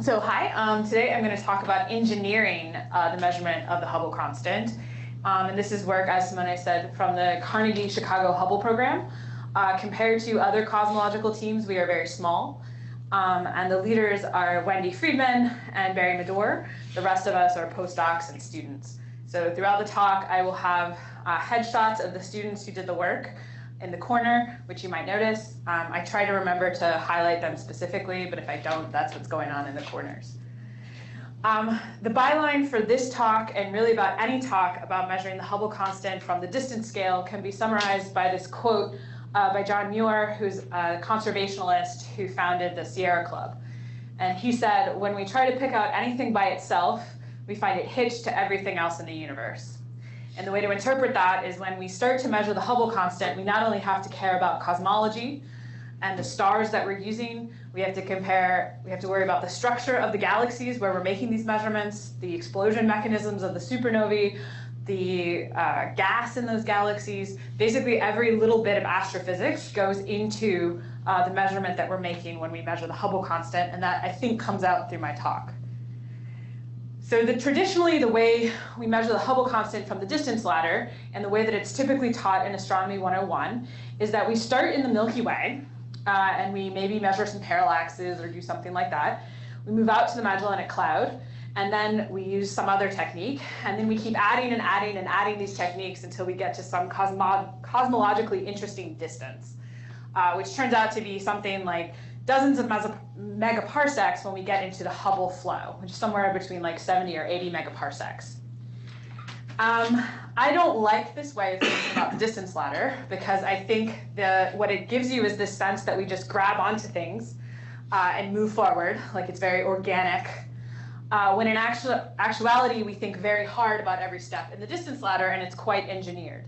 So hi, today I'm going to talk about engineering the measurement of the Hubble constant. And this is work, as Simone said, from the Carnegie Chicago Hubble program. Compared to other cosmological teams, we are very small. And the leaders are Wendy Friedman and Barry Medor. The rest of us are postdocs and students. So throughout the talk, I will have headshots of the students who did the work in the corner, which you might notice. I try to remember to highlight them specifically, but if I don't, that's what's going on in the corners. The byline for this talk, and really about any talk about measuring the Hubble constant from the distance scale, can be summarized by this quote by John Muir, who's a conservationalist who founded the Sierra Club. And he said, when we try to pick out anything by itself, we find it hitched to everything else in the universe. And the way to interpret that is when we start to measure the Hubble constant, we not only have to care about cosmology and the stars that we're using, we have to worry about the structure of the galaxies where we're making these measurements, the explosion mechanisms of the supernovae, the gas in those galaxies. Basically, every little bit of astrophysics goes into the measurement that we're making when we measure the Hubble constant, and that, I think, comes out through my talk. So traditionally, the way we measure the Hubble constant from the distance ladder, and the way that it's typically taught in Astronomy 101, is that we start in the Milky Way, and we maybe measure some parallaxes or do something like that. We move out to the Magellanic Cloud, and then we use some other technique, and then we keep adding and adding and adding these techniques until we get to some cosmologically interesting distance, which turns out to be something like dozens of megaparsecs when we get into the Hubble flow, which is somewhere between like 70 or 80 megaparsecs. I don't like this way of thinking about the distance ladder because I think what it gives you is this sense that we just grab onto things and move forward, like it's very organic, when in actuality we think very hard about every step in the distance ladder and it's quite engineered.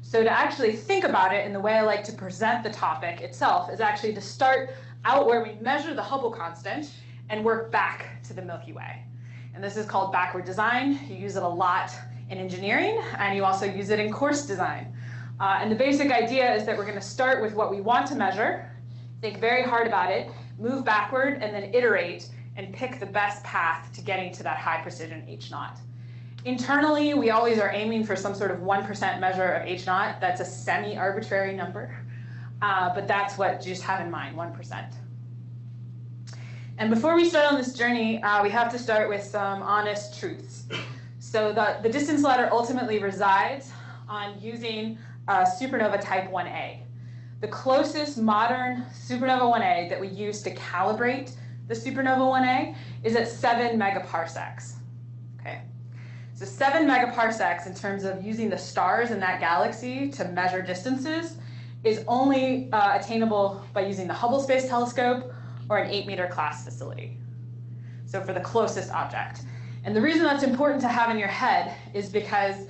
So to actually think about it in the way I like to present the topic itself is actually to start out where we measure the Hubble constant and work back to the Milky Way. And this is called backward design. You use it a lot in engineering, and you also use it in course design. And the basic idea is that we're going to start with what we want to measure, think very hard about it, move backward, and then iterate and pick the best path to getting to that high precision H0. Internally, we always are aiming for some sort of 1% measure of H0. That's a semi-arbitrary number. But that's what you just have in mind, 1%. And before we start on this journey, we have to start with some honest truths. So the distance ladder ultimately resides on using supernova type 1a. The closest modern supernova 1a that we use to calibrate the supernova 1a is at 7 megaparsecs. Okay. So 7 megaparsecs in terms of using the stars in that galaxy to measure distances is only attainable by using the Hubble Space Telescope or an 8-meter class facility. So for the closest object. And the reason that's important to have in your head is because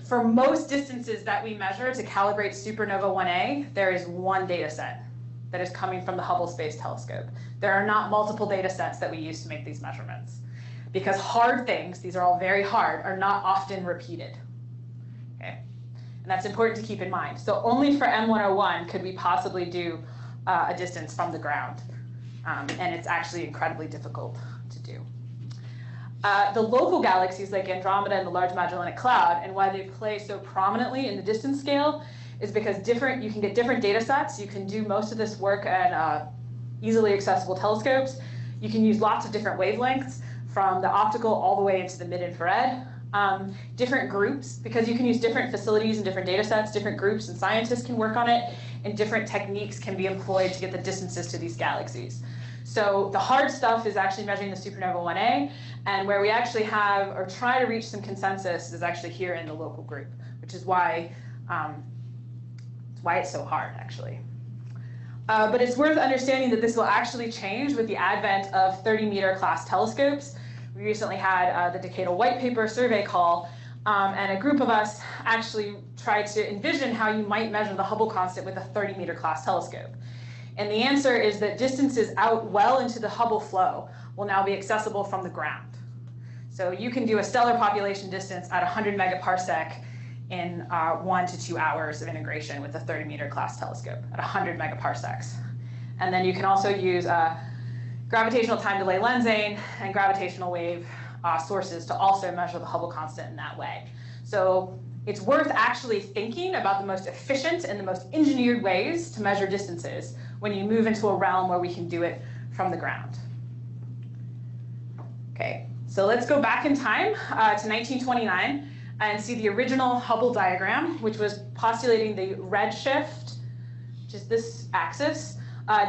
for most distances that we measure to calibrate supernova 1a, there is one data set that is coming from the Hubble Space Telescope. There are not multiple data sets that we use to make these measurements. Because hard things, these are all very hard, are not often repeated. Okay? And that's important to keep in mind. So only for M101 could we possibly do a distance from the ground. And it's actually incredibly difficult to do. The local galaxies like Andromeda and the Large Magellanic Cloud, and why they play so prominently in the distance scale, is because you can get different data sets. You can do most of this work at easily accessible telescopes. You can use lots of different wavelengths, from the optical all the way into the mid-infrared. Different groups, because you can use different facilities and different data sets, different groups and scientists can work on it, and different techniques can be employed to get the distances to these galaxies. So the hard stuff is actually measuring the supernova 1a, and where we actually have, or try to reach some consensus, is actually here in the local group, which is why it's so hard, actually. But it's worth understanding that this will actually change with the advent of 30-meter class telescopes. We recently had the Decadal White Paper survey call, and a group of us actually tried to envision how you might measure the Hubble constant with a 30-meter class telescope. And the answer is that distances out well into the Hubble flow will now be accessible from the ground. So you can do a stellar population distance at 100 megaparsec in 1 to 2 hours of integration with a 30-meter class telescope at 100 megaparsecs. And then you can also use gravitational time delay lensing, and gravitational wave sources to also measure the Hubble constant in that way. So it's worth actually thinking about the most efficient and the most engineered ways to measure distances when you move into a realm where we can do it from the ground. Okay, so let's go back in time to 1929 and see the original Hubble diagram, which was postulating the redshift, which is this axis,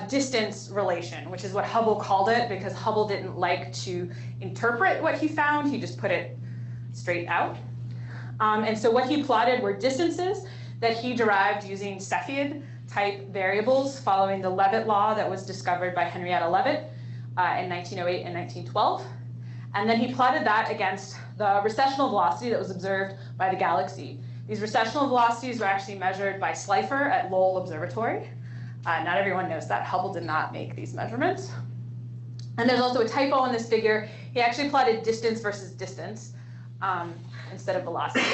distance relation, which is what Hubble called it because Hubble didn't like to interpret what he found. He just put it straight out. And so what he plotted were distances that he derived using Cepheid type variables following the Leavitt law that was discovered by Henrietta Leavitt in 1908 and 1912. And then he plotted that against the recessional velocity that was observed by the galaxy. These recessional velocities were actually measured by Slipher at Lowell Observatory. Not everyone knows that. Hubble did not make these measurements. And there's also a typo in this figure. He actually plotted distance versus distance instead of velocity.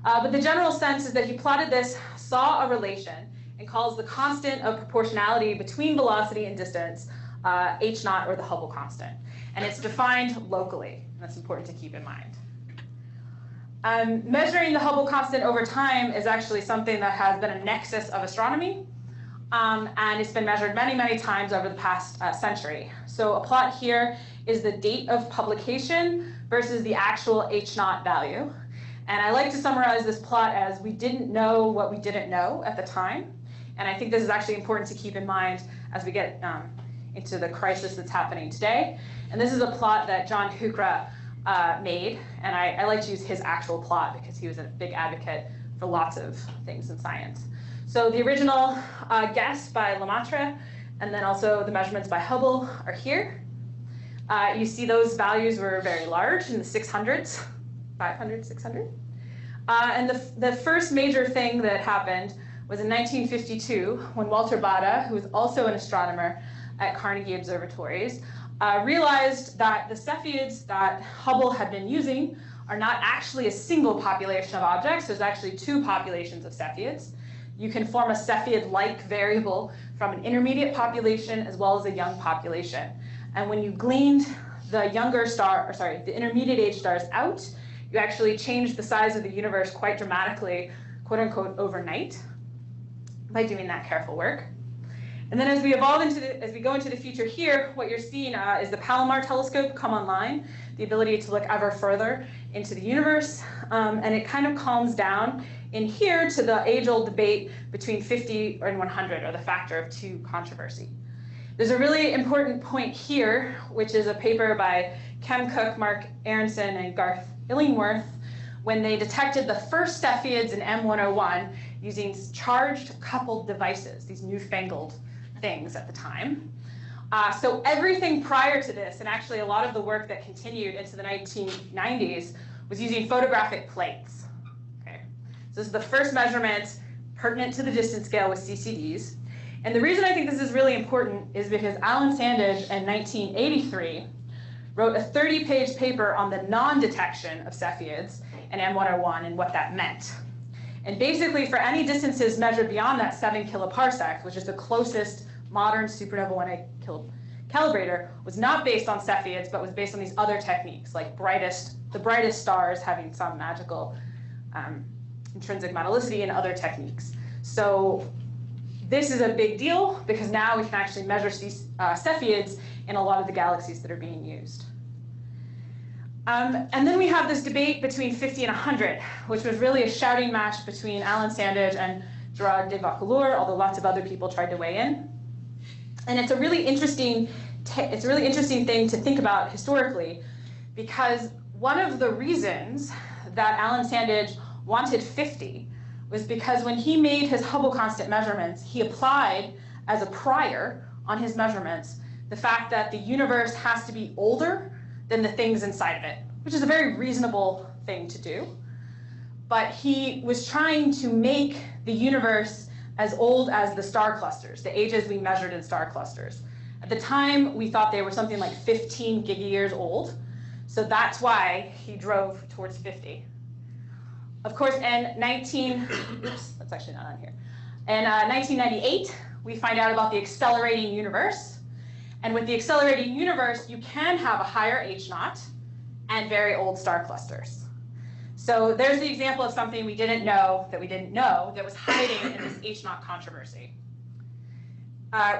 But the general sense is that he plotted this, saw a relation, and calls the constant of proportionality between velocity and distance h naught, or the Hubble constant. And it's defined locally. That's important to keep in mind. Measuring the Hubble constant over time is actually something that has been a nexus of astronomy. And it's been measured many, many times over the past century. So a plot here is the date of publication versus the actual h naught value. And I like to summarize this plot as we didn't know what we didn't know at the time. And I think this is actually important to keep in mind as we get into the crisis that's happening today. And this is a plot that John Huchra made. And I like to use his actual plot because he was a big advocate for lots of things in science. So the original guess by Lemaitre, and then also the measurements by Hubble are here. You see those values were very large in the 600s, 500, 600. And the first major thing that happened was in 1952 when Walter Baade, who was also an astronomer at Carnegie Observatories, realized that the Cepheids that Hubble had been using are not actually a single population of objects. There's actually two populations of Cepheids. You can form a Cepheid-like variable from an intermediate population as well as a young population. And when you gleaned the the intermediate age stars out, you actually changed the size of the universe quite dramatically, quote unquote, overnight by doing that careful work. And then as we evolve as we go into the future here, what you're seeing is the Palomar telescope come online, the ability to look ever further into the universe, and it kind of calms down in here to the age-old debate between 50 and 100, or the factor of 2 controversy. There's a really important point here, which is a paper by Kem Cook, Mark Aronson, and Garth Illingworth, when they detected the first Cepheids in M101 using charged coupled devices, these newfangled things at the time. So everything prior to this, and actually a lot of the work that continued into the 1990s, was using photographic plates. So this is the first measurement pertinent to the distance scale with CCDs. And the reason I think this is really important is because Alan Sandage in 1983 wrote a 30-page paper on the non-detection of Cepheids in M101 and what that meant. And basically, for any distances measured beyond that 7 kiloparsecs, which is the closest modern supernova 1A calibrator, was not based on Cepheids, but was based on these other techniques, like the brightest stars having some magical intrinsic metallicity and other techniques. So this is a big deal because now we can actually measure these Cepheids in a lot of the galaxies that are being used. And then we have this debate between 50 and 100, which was really a shouting match between Alan Sandage and Gerard de Vaucouleurs, although lots of other people tried to weigh in. And it's a really interesting thing to think about historically, because one of the reasons that Alan Sandage wanted 50 was because when he made his Hubble constant measurements, he applied as a prior on his measurements the fact that the universe has to be older than the things inside of it, which is a very reasonable thing to do. But he was trying to make the universe as old as the star clusters, the ages we measured in star clusters. At the time, we thought they were something like 15 gigayears old. So that's why he drove towards 50. Of course, in 1998, we find out about the accelerating universe. And with the accelerating universe, you can have a higher H0 and very old star clusters. So there's the example of something we didn't know that that was hiding in this H0 controversy.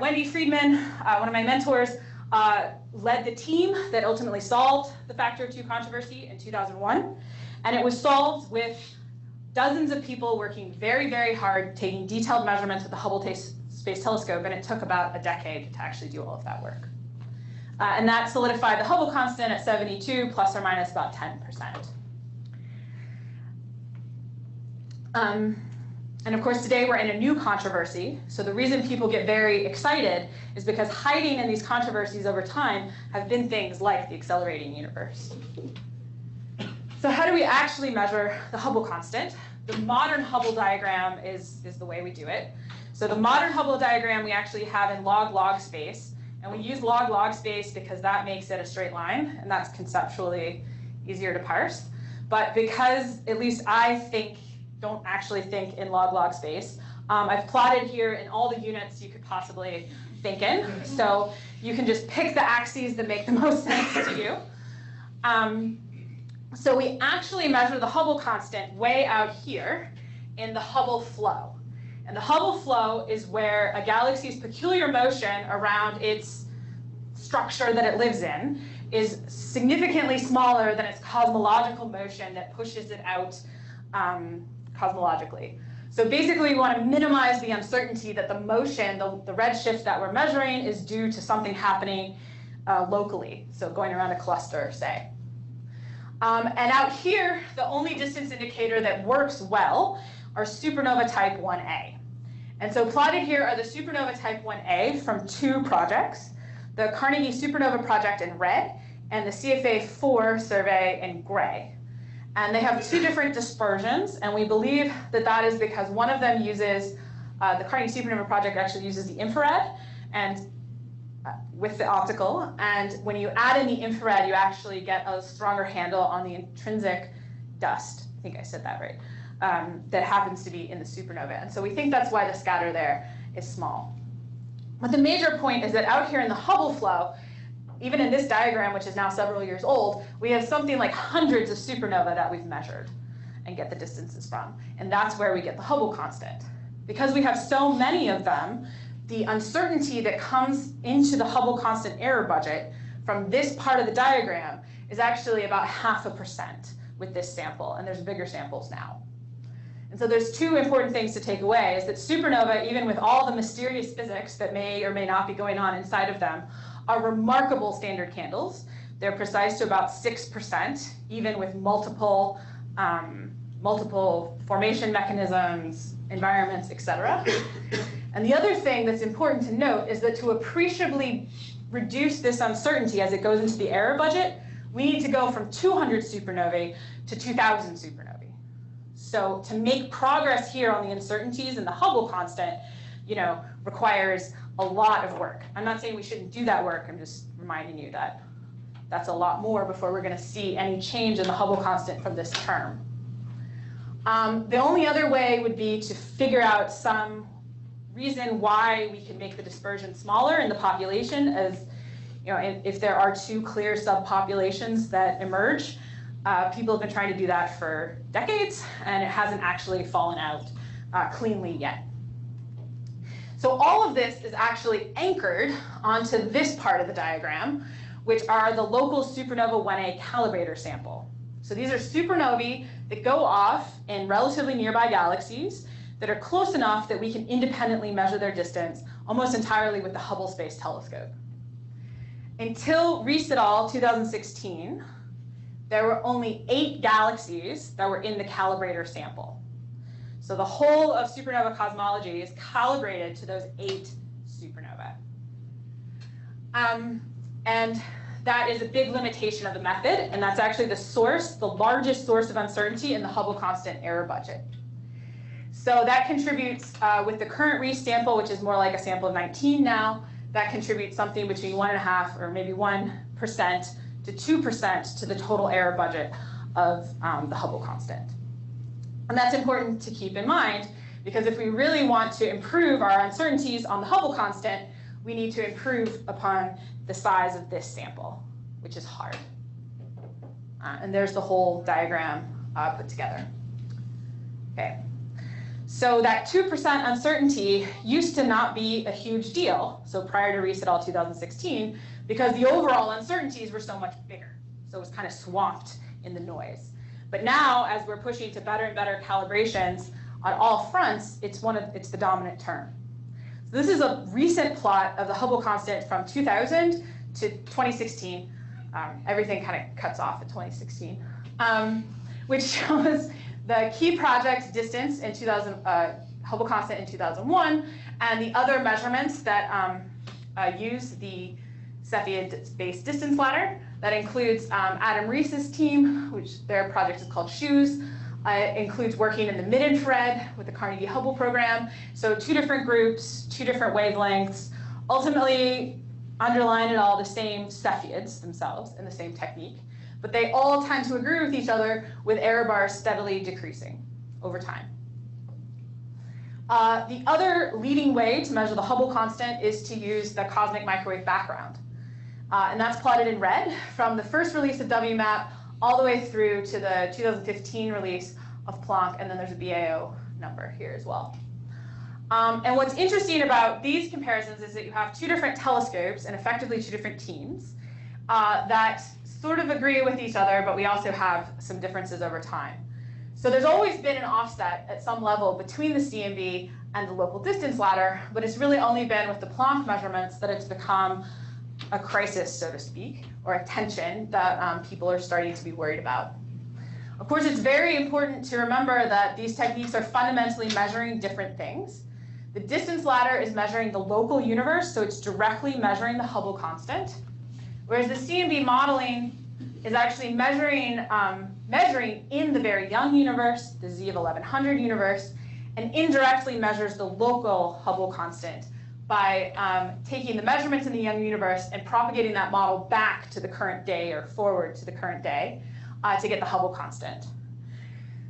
Wendy Friedman, one of my mentors, led the team that ultimately solved the factor of 2 controversy in 2001. And it was solved with dozens of people working very, very hard, taking detailed measurements with the Hubble Space Telescope, and it took about a decade to actually do all of that work. And that solidified the Hubble constant at 72, plus or minus about 10%. And of course, today we're in a new controversy. So the reason people get very excited is because hiding in these controversies over time have been things like the accelerating universe. So how do we actually measure the Hubble constant? The modern Hubble diagram is the way we do it. So the modern Hubble diagram we actually have in log-log space. And we use log-log space because that makes it a straight line, and that's conceptually easier to parse. But because at least I don't actually think in log-log space, I've plotted here in all the units you could possibly think in. So you can just pick the axes that make the most sense to you. So we actually measure the Hubble constant way out here in the Hubble flow. And the Hubble flow is where a galaxy's peculiar motion around its structure that it lives in is significantly smaller than its cosmological motion that pushes it out cosmologically. So basically, we want to minimize the uncertainty that the motion, the redshift that we're measuring, is due to something happening locally, so going around a cluster, say. And out here, the only distance indicator that works well are supernova type 1a. And so plotted here are the supernova type 1a from 2 projects, the Carnegie Supernova Project in red and the CFA4 survey in gray. And they have 2 different dispersions, and we believe that that is because one of them uses, the Carnegie Supernova Project actually uses the infrared and with the optical, and when you add in the infrared, you actually get a stronger handle on the intrinsic dust, I think I said that right, that happens to be in the supernova. And so we think that's why the scatter there is small. But the major point is that out here in the Hubble flow, even in this diagram, which is now several years old, we have something like hundreds of supernova that we've measured and get the distances from. And that's where we get the Hubble constant. Because we have so many of them, the uncertainty that comes into the Hubble constant error budget from this part of the diagram is actually about 0.5% with this sample, and there's bigger samples now. And so there's 2 important things to take away, is that supernova, even with all the mysterious physics that may or may not be going on inside of them, are remarkable standard candles. They're precise to about 6%, even with multiple formation mechanisms, environments, etc. And the other thing that's important to note is that to appreciably reduce this uncertainty as it goes into the error budget, we need to go from 200 supernovae to 2,000 supernovae. So to make progress here on the uncertainties in the Hubble constant, requires a lot of work. I'm not saying we shouldn't do that work. I'm just reminding you that that's a lot more before we're going to see any change in the Hubble constant from this term. The only other way would be to figure out some reason why we can make the dispersion smaller in the population, as if there are 2 clear subpopulations that emerge. People have been trying to do that for decades, and it hasn't actually fallen out cleanly yet. So all of this is actually anchored onto this part of the diagram, which are the local supernova 1a calibrator sample. So these are supernovae that go off in relatively nearby galaxies that are close enough that we can independently measure their distance almost entirely with the Hubble Space Telescope. Until Rees et al. 2016, there were only 8 galaxies that were in the calibrator sample. So the whole of supernova cosmology is calibrated to those 8 supernovae. And that is a big limitation of the method, and that's actually the largest source of uncertainty in the Hubble constant error budget. So that contributes, with the current Rees sample, which is more like a sample of 19 now, that contributes something between 1.5% or maybe 1% to 2% to the total error budget of the Hubble constant. And that's important to keep in mind, because if we really want to improve our uncertainties on the Hubble constant, we need to improve upon the size of this sample, which is hard. And there's the whole diagram put together. Okay. So that 2% uncertainty used to not be a huge deal, so prior to Reset All 2016, because the overall uncertainties were so much bigger. So it was kind of swamped in the noise. But now, as we're pushing to better and better calibrations on all fronts, it's the dominant term. So this is a recent plot of the Hubble constant from 2000 to 2016. Everything kind of cuts off at 2016, which shows the key project distance in Hubble constant in 2001, and the other measurements that use the Cepheid-based distance ladder. That includes Adam Rees's team, which their project is called SHOES. It includes working in the mid-infrared with the Carnegie Hubble program. So 2 different groups, 2 different wavelengths, ultimately underline it all the same Cepheids themselves and the same technique. But they all tend to agree with each other with error bars steadily decreasing over time. The other leading way to measure the Hubble constant is to use the cosmic microwave background. And that's plotted in red from the first release of WMAP all the way through to the 2015 release of Planck, and then there's a BAO number here as well. And what's interesting about these comparisons is that you have 2 different telescopes and effectively 2 different teams that sort of agree with each other, but we also have some differences over time. So there's always been an offset at some level between the CMB and the local distance ladder, but it's really only been with the Planck measurements that it's become a crisis, so to speak, or a tension that people are starting to be worried about. Of course, it's very important to remember that these techniques are fundamentally measuring different things. The distance ladder is measuring the local universe, so it's directly measuring the Hubble constant, whereas the CMB modeling is actually measuring in the very young universe, the Z of 1100 universe, and indirectly measures the local Hubble constant by taking the measurements in the young universe and propagating that model back to the current day or forward to the current day to get the Hubble constant.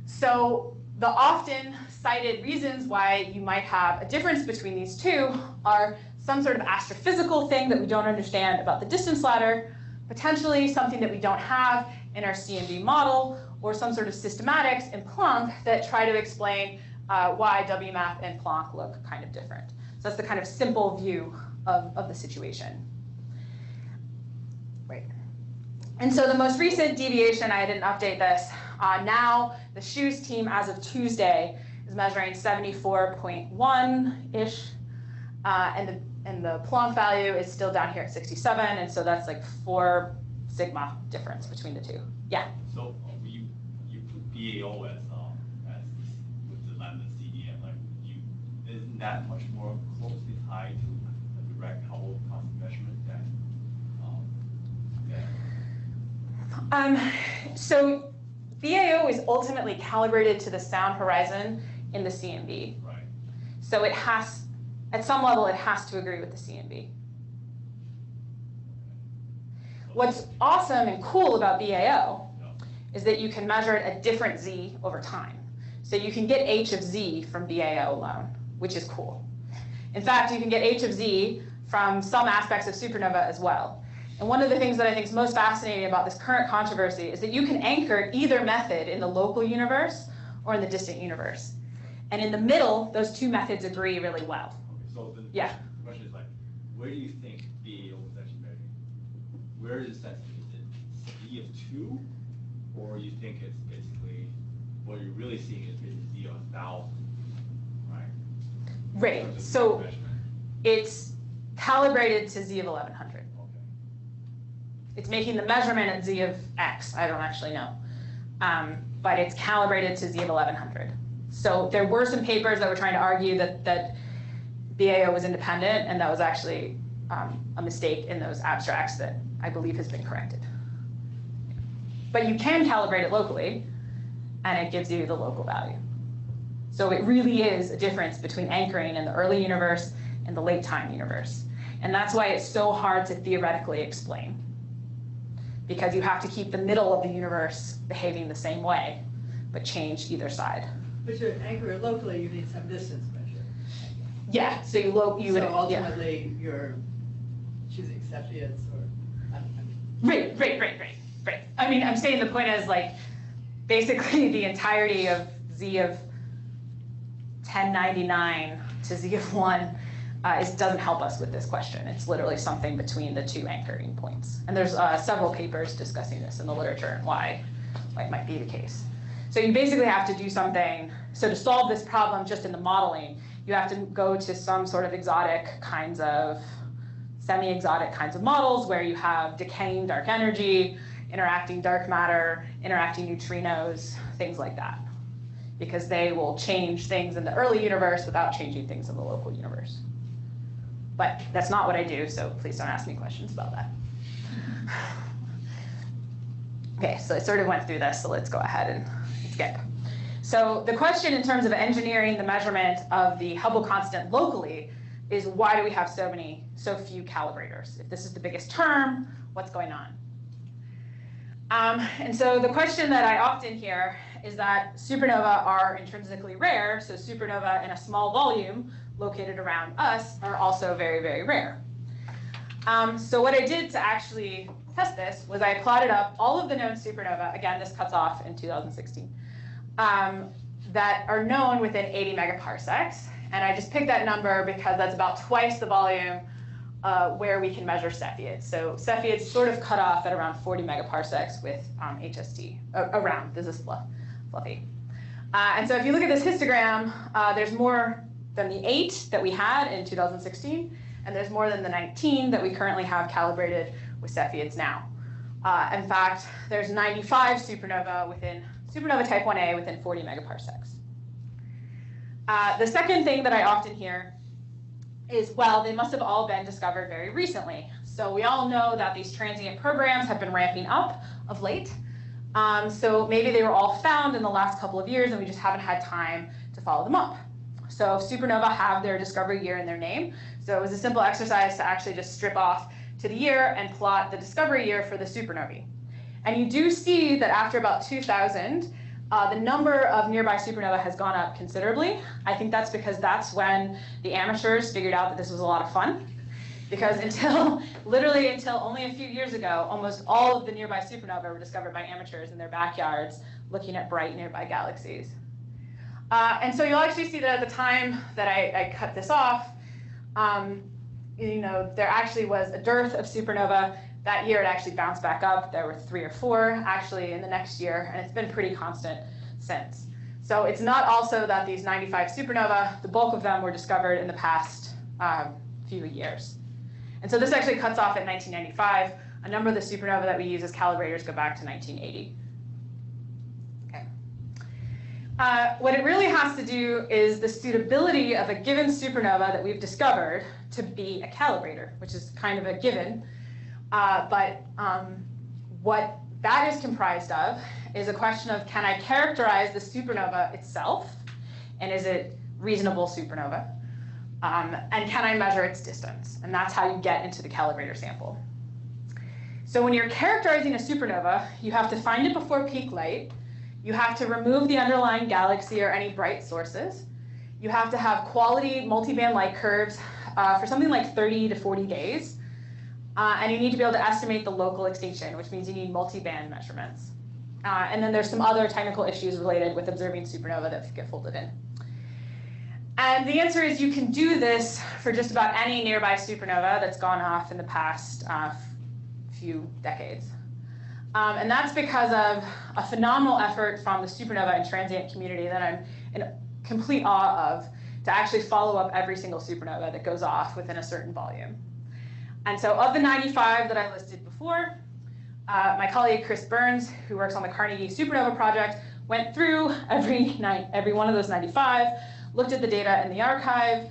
So the often cited reasons why you might have a difference between these two are some sort of astrophysical thing that we don't understand about the distance ladder, potentially something that we don't have in our CMB model, or some sort of systematics in Planck that try to explain why WMAP and Planck look kind of different. So that's the kind of simple view of the situation. Right. And so the most recent deviation, I didn't update this, now the SHOES team as of Tuesday is measuring 74.1-ish, and the Planck value is still down here at 67, and so that's like 4 sigma difference between the two. Yeah? So you put BAO as with the lambda CDM, like isn't that much more closely tied to a direct Hubble constant measurement than so BAO is ultimately calibrated to the sound horizon in the CMB. Right. So it has, at some level, it has to agree with the CMB. What's awesome and cool about BAO is that you can measure it at different Z over time. So you can get H of Z from BAO alone, which is cool. In fact, you can get H of Z from some aspects of supernova as well. And one of the things that I think is most fascinating about this current controversy is that you can anchor either method in the local universe or in the distant universe. And in the middle, those 2 methods agree really well. Okay, so the question is like, where do you think BAO is actually measuring? Where is that? Is it Z of 2? Or you think it's basically, what you're really seeing is Z of 1,000, right? Right, so it's calibrated to Z of 1100. It's making the measurement at Z of X, I don't actually know. But it's calibrated to Z of 1100. So there were some papers that were trying to argue that BAO was independent, and that was actually a mistake in those abstracts that I believe has been corrected. But you can calibrate it locally, and it gives you the local value. So it really is a difference between anchoring in the early universe and the late time universe. And that's why it's so hard to theoretically explain, because you have to keep the middle of the universe behaving the same way, but change either side. But to anchor it locally, you need some distance measure. Yeah, so you would, So ultimately, you're choosing Cepheids or, I don't know. Right. I mean, I'm saying the point is like, basically the entirety of Z of 1099 to Z of 1 doesn't help us with this question. It's literally something between the two anchoring points. And there's several papers discussing this in the literature and why it might be the case. So you basically have to do something. So to solve this problem just in the modeling, you have to go to some sort of exotic kinds of, semi-exotic kinds of models where you have decaying dark energy, interacting dark matter, interacting neutrinos, things like that. Because they will change things in the early universe without changing things in the local universe. But that's not what I do, so please don't ask me questions about that. Okay, so I sort of went through this, so let's go ahead and skip. So the question in terms of engineering the measurement of the Hubble constant locally is why do we have so few calibrators? If this is the biggest term, what's going on? And so the question that I often hear is that supernova are intrinsically rare, so supernova in a small volume located around us are also very, very rare. So what I did to actually test this was I plotted up all of the known supernova, again this cuts off in 2016, that are known within 80 megaparsecs, and I just picked that number because that's about twice the volume where we can measure Cepheids. So Cepheids sort of cut off at around 40 megaparsecs with HST, around, this is fluffy. And so if you look at this histogram, there's more than the 8 that we had in 2016, and there's more than the 19 that we currently have calibrated with Cepheids now. In fact, there's 95 supernova type 1a within 40 megaparsecs. The second thing that I often hear is, well, they must have all been discovered very recently. So we all know that these transient programs have been ramping up of late. So maybe they were all found in the last couple of years and we just haven't had time to follow them up. So supernova have their discovery year in their name. So it was a simple exercise to actually just strip off to the year and plot the discovery year for the supernovae. And you do see that after about 2000, the number of nearby supernova has gone up considerably. I think that's because that's when the amateurs figured out that this was a lot of fun. Because literally until only a few years ago, almost all of the nearby supernova were discovered by amateurs in their backyards looking at bright nearby galaxies. And so you'll actually see that at the time that I cut this off, there actually was a dearth of supernova. That year it actually bounced back up. There were 3 or 4 actually in the next year, and it's been pretty constant since. So it's not also that these 95 supernova, the bulk of them were discovered in the past few years. And so this actually cuts off at 1995. A number of the supernova that we use as calibrators go back to 1980. Okay. What it really has to do is the suitability of a given supernova that we've discovered to be a calibrator, which is kind of a given. What that is comprised of is a question of, can I characterize the supernova itself, and is it reasonable supernova? And can I measure its distance? And that's how you get into the calibrator sample. So when you're characterizing a supernova, you have to find it before peak light. You have to remove the underlying galaxy or any bright sources. You have to have quality multiband light curves for something like 30 to 40 days. And you need to be able to estimate the local extinction, which means you need multi-band measurements. And then there's some other technical issues related with observing supernova that get folded in. And the answer is you can do this for just about any nearby supernova that's gone off in the past few decades. And that's because of a phenomenal effort from the supernova and transient community that I'm in complete awe of, to actually follow up every single supernova that goes off within a certain volume. And so of the 95 that I listed before, my colleague Chris Burns, who works on the Carnegie Supernova Project, went through every one of those 95, looked at the data in the archive,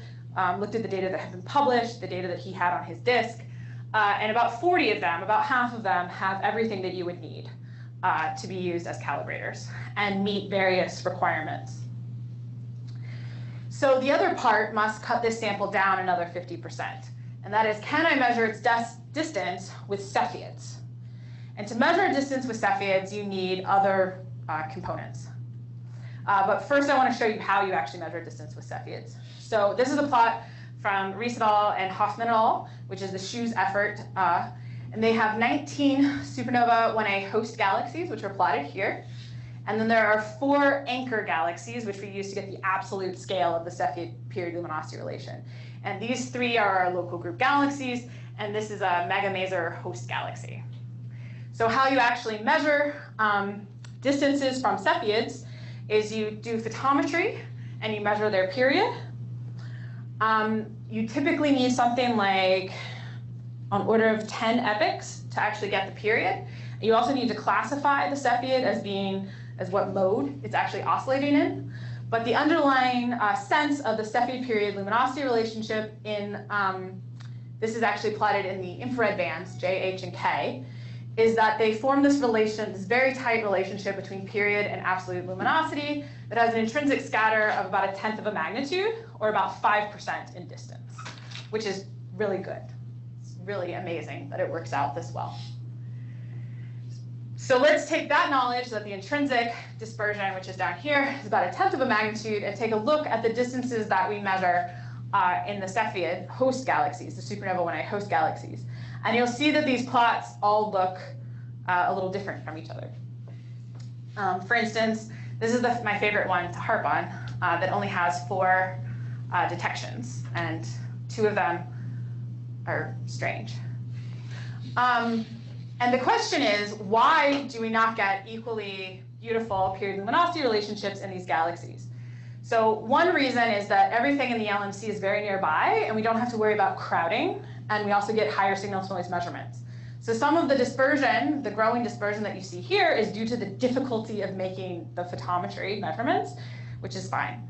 looked at the data that had been published, the data that he had on his disk, and about 40 of them, about half of them, have everything that you would need to be used as calibrators and meet various requirements. So the other part must cut this sample down another 50%. And that is, can I measure its distance with Cepheids? And to measure distance with Cepheids, you need other components. But first I want to show you how you actually measure distance with Cepheids. So this is a plot from Rees et al. And Hoffman et al., which is the SHOES effort. And they have 19 supernova 1A host galaxies, which are plotted here. And then there are 4 anchor galaxies, which we use to get the absolute scale of the Cepheid period luminosity relation. And these 3 are our local group galaxies, and this is a mega-maser host galaxy. So how you actually measure distances from Cepheids is you do photometry, and you measure their period. You typically need something like on order of 10 epochs to actually get the period. You also need to classify the Cepheid as what mode it's actually oscillating in. But the underlying sense of the Cepheid period luminosity relationship this is actually plotted in the infrared bands, J, H, and K, is that they form this very tight relationship between period and absolute luminosity that has an intrinsic scatter of about 1/10 of a magnitude, or about 5% in distance, which is really good. It's really amazing that it works out this well. So let's take that knowledge that the intrinsic dispersion, which is down here, is about 1/10 of a magnitude, and take a look at the distances that we measure in the Cepheid host galaxies, the supernova 1A host galaxies. And you'll see that these plots all look a little different from each other. For instance, this is my favorite one to harp on, that only has 4 detections, and 2 of them are strange. And the question is, why do we not get equally beautiful period luminosity relationships in these galaxies? So one reason is that everything in the LMC is very nearby, and we don't have to worry about crowding, and we also get higher signal-to-noise measurements. So some of the dispersion, the growing dispersion that you see here, is due to the difficulty of making the photometry measurements, which is fine.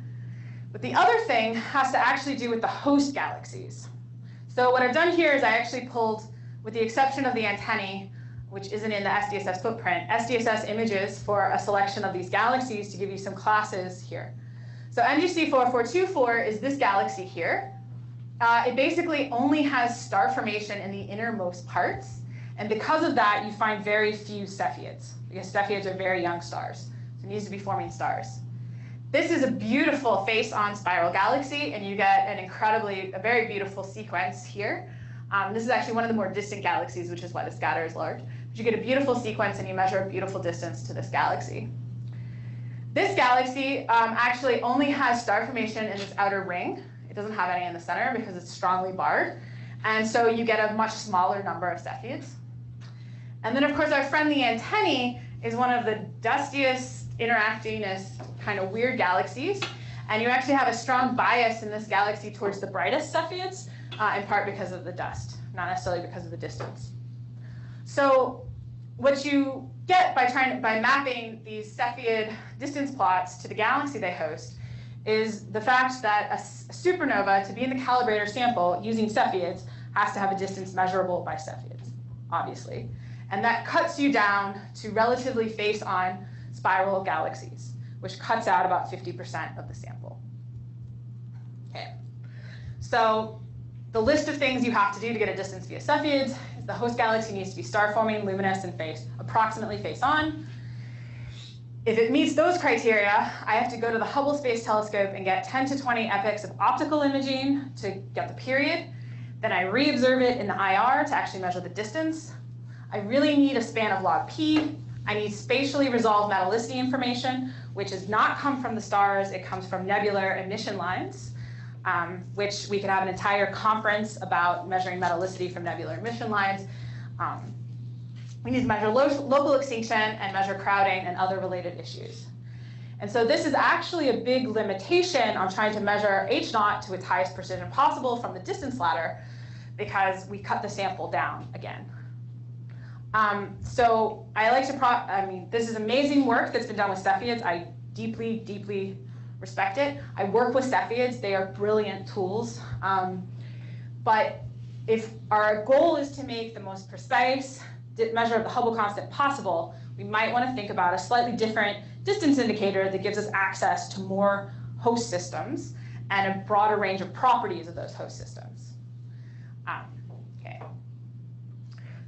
But the other thing has to actually do with the host galaxies. So what I've done here is I actually pulled, with the exception of the antennae, which isn't in the SDSS footprint, SDSS images for a selection of these galaxies to give you some classes here. So NGC 4424 is this galaxy here. It basically only has star formation in the innermost parts. And because of that, you find very few Cepheids, because Cepheids are very young stars. So it needs to be forming stars. This is a beautiful face-on spiral galaxy, and you get a very beautiful sequence here. This is actually one of the more distant galaxies, which is why the scatter is large. But you get a beautiful sequence, and you measure a beautiful distance to this galaxy. This galaxy actually only has star formation in this outer ring. It doesn't have any in the center because it's strongly barred. And so you get a much smaller number of Cepheids. And then, of course, our friend the antennae is one of the dustiest, interactingest, kind of weird galaxies. And you actually have a strong bias in this galaxy towards the brightest Cepheids, in part because of the dust, not necessarily because of the distance. So what you get by mapping these Cepheid distance plots to the galaxy they host is the fact that a supernova, to be in the calibrator sample using Cepheids, has to have a distance measurable by Cepheids, obviously. And that cuts you down to relatively face-on spiral galaxies, which cuts out about 50% of the sample. Okay, so the list of things you have to do to get a distance via Cepheids is the host galaxy needs to be star-forming, luminous, and approximately face-on. If it meets those criteria, I have to go to the Hubble Space Telescope and get 10 to 20 epochs of optical imaging to get the period. Then I reobserve it in the IR to actually measure the distance. I really need a span of log p. I need spatially resolved metallicity information, which does not come from the stars. It comes from nebular emission lines, which we could have an entire conference about measuring metallicity from nebular emission lines. We need to measure local extinction and measure crowding and other related issues. And so this is actually a big limitation on trying to measure H0 to its highest precision possible from the distance ladder, because we cut the sample down again. So I like to, this is amazing work that's been done with Cepheids. I deeply, deeply respect it. I work with Cepheids. They are brilliant tools. But if our goal is to make the most precise measure of the Hubble constant possible, we might want to think about a slightly different distance indicator that gives us access to more host systems and a broader range of properties of those host systems. Okay.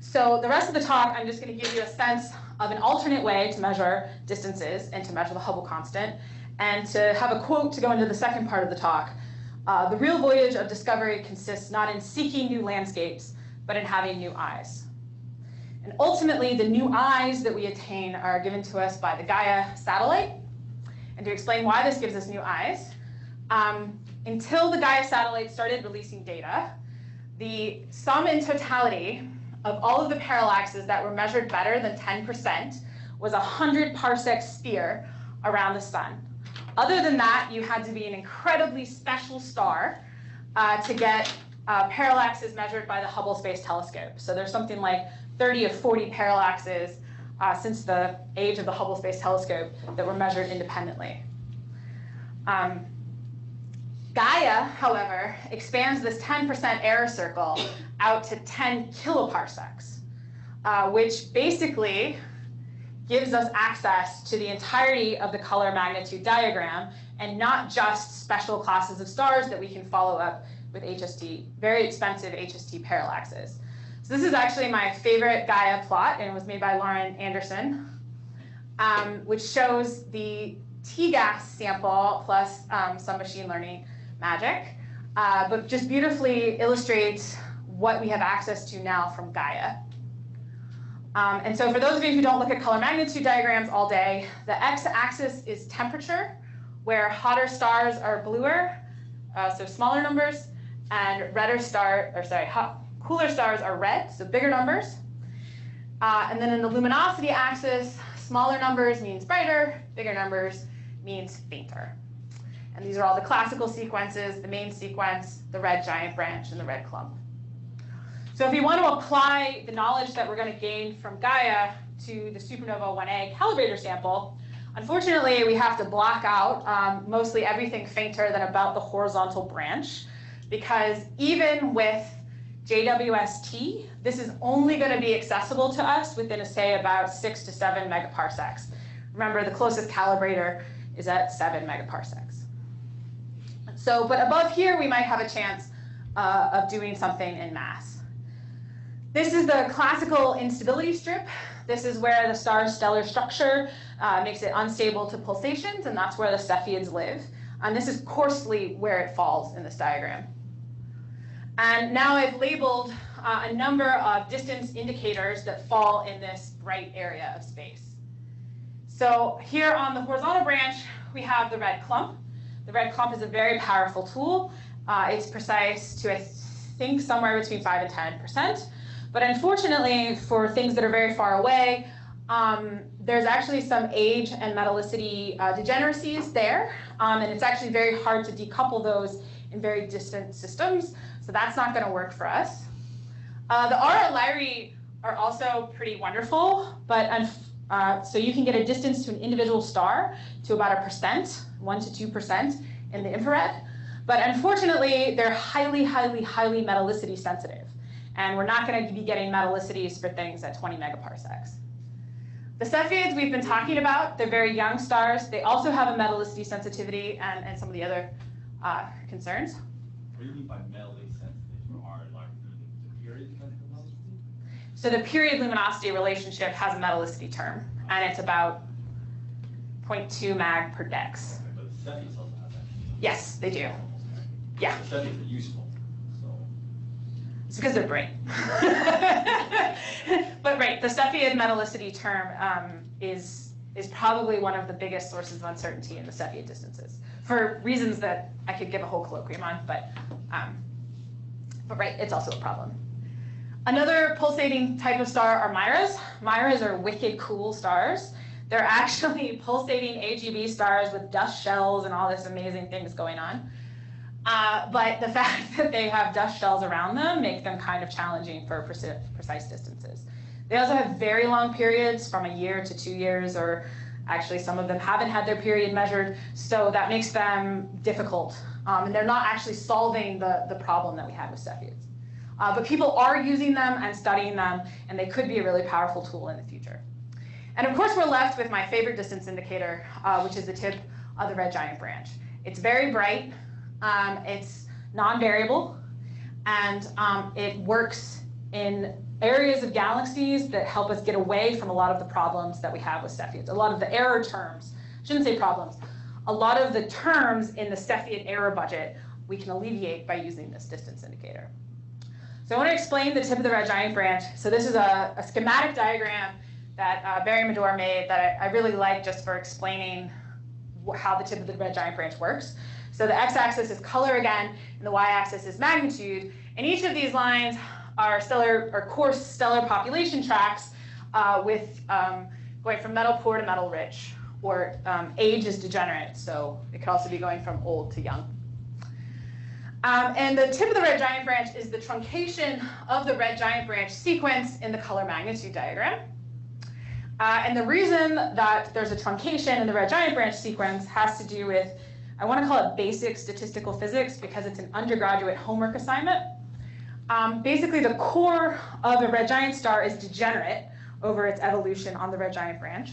So the rest of the talk, I'm just going to give you a sense of an alternate way to measure distances and to measure the Hubble constant. And to have a quote to go into the second part of the talk, the real voyage of discovery consists not in seeking new landscapes, but in having new eyes. And ultimately, the new eyes that we attain are given to us by the Gaia satellite. And to explain why this gives us new eyes, until the Gaia satellite started releasing data, the sum in totality of all of the parallaxes that were measured better than 10% was a 100 parsec sphere around the sun. Other than that, you had to be an incredibly special star to get parallaxes measured by the Hubble Space Telescope. So there's something like 30 of 40 parallaxes since the age of the Hubble Space Telescope that were measured independently. Gaia, however, expands this 10% error circle out to 10 kiloparsecs, which basically gives us access to the entirety of the color magnitude diagram and not just special classes of stars that we can follow up with HST, very expensive HST parallaxes. So this is actually my favorite Gaia plot, and it was made by Lauren Anderson, which shows the T-gas sample plus some machine learning magic, but just beautifully illustrates what we have access to now from Gaia. And so for those of you who don't look at color magnitude diagrams all day, the x-axis is temperature, where hotter stars are bluer, so smaller numbers, and cooler stars are red, so bigger numbers. And then in the luminosity axis, smaller numbers means brighter, bigger numbers means fainter. And these are all the classical sequences, the main sequence, the red giant branch, and the red clump. So if we want to apply the knowledge that we're going to gain from Gaia to the supernova 1A calibrator sample, unfortunately, we have to block out mostly everything fainter than about the horizontal branch, because even with JWST, this is only going to be accessible to us within, say, about 6 to 7 megaparsecs. Remember, the closest calibrator is at 7 megaparsecs. So, but above here, we might have a chance of doing something in mass. This is the classical instability strip. This is where the star's stellar structure makes it unstable to pulsations, and that's where the Cepheids live. And this is coarsely where it falls in this diagram. And now I've labeled a number of distance indicators that fall in this bright area of space. So here on the horizontal branch, we have the red clump. The red clump is a very powerful tool. It's precise to, I think, somewhere between 5 and 10%. But unfortunately, for things that are very far away, there's actually some age and metallicity degeneracies there. And it's actually very hard to decouple those in very distant systems. So that's not going to work for us. The Ara Lyrae are also pretty wonderful, but so you can get a distance to an individual star to about 1%, 1 to 2% in the infrared. But unfortunately, they're highly, highly, highly metallicity sensitive. And we're not going to be getting metallicities for things at 20 megaparsecs. The Cepheids we've been talking about, they're very young stars. They also have a metallicity sensitivity and some of the other concerns. What do you mean by metallicity sensitive for R? Like the period dependent on metallicity? So the period luminosity relationship has a metallicity term, and it's about 0.2 mag per dex. Okay, but the Cepheids also have that. Yes, they do. Yeah. The Cepheids are useful. It's because they're bright. But right, the Cepheid metallicity term is probably one of the biggest sources of uncertainty in the Cepheid distances, for reasons that I could give a whole colloquium on, but right, it's also a problem. Another pulsating type of star are Miras. Miras are wicked cool stars. They're actually pulsating AGB stars with dust shells and all this amazing things going on. But the fact that they have dust shells around them make them kind of challenging for precise distances. They also have very long periods, from a year to 2 years, or actually some of them haven't had their period measured, so that makes them difficult. And they're not actually solving the problem that we had with Cepheids. But people are using them and studying them, and they could be a really powerful tool in the future. And of course, we're left with my favorite distance indicator, which is the tip of the red giant branch. It's very bright. It's non-variable, and it works in areas of galaxies that help us get away from a lot of the problems that we have with Cepheids. A lot of the error terms, I shouldn't say problems, a lot of the terms in the Cepheid error budget we can alleviate by using this distance indicator. So I want to explain the tip of the red giant branch. So this is a schematic diagram that Barry Medor made that I really like just for explaining how the tip of the red giant branch works. So the x-axis is color again, and the y-axis is magnitude. And each of these lines are coarse stellar population tracks with going from metal poor to metal rich, or age is degenerate, so it could also be going from old to young. And the tip of the red giant branch is the truncation of the red giant branch sequence in the color magnitude diagram. And the reason that there's a truncation in the red giant branch sequence has to do with, I want to call it basic statistical physics because it's an undergraduate homework assignment. Basically, the core of a red giant star is degenerate over its evolution on the red giant branch.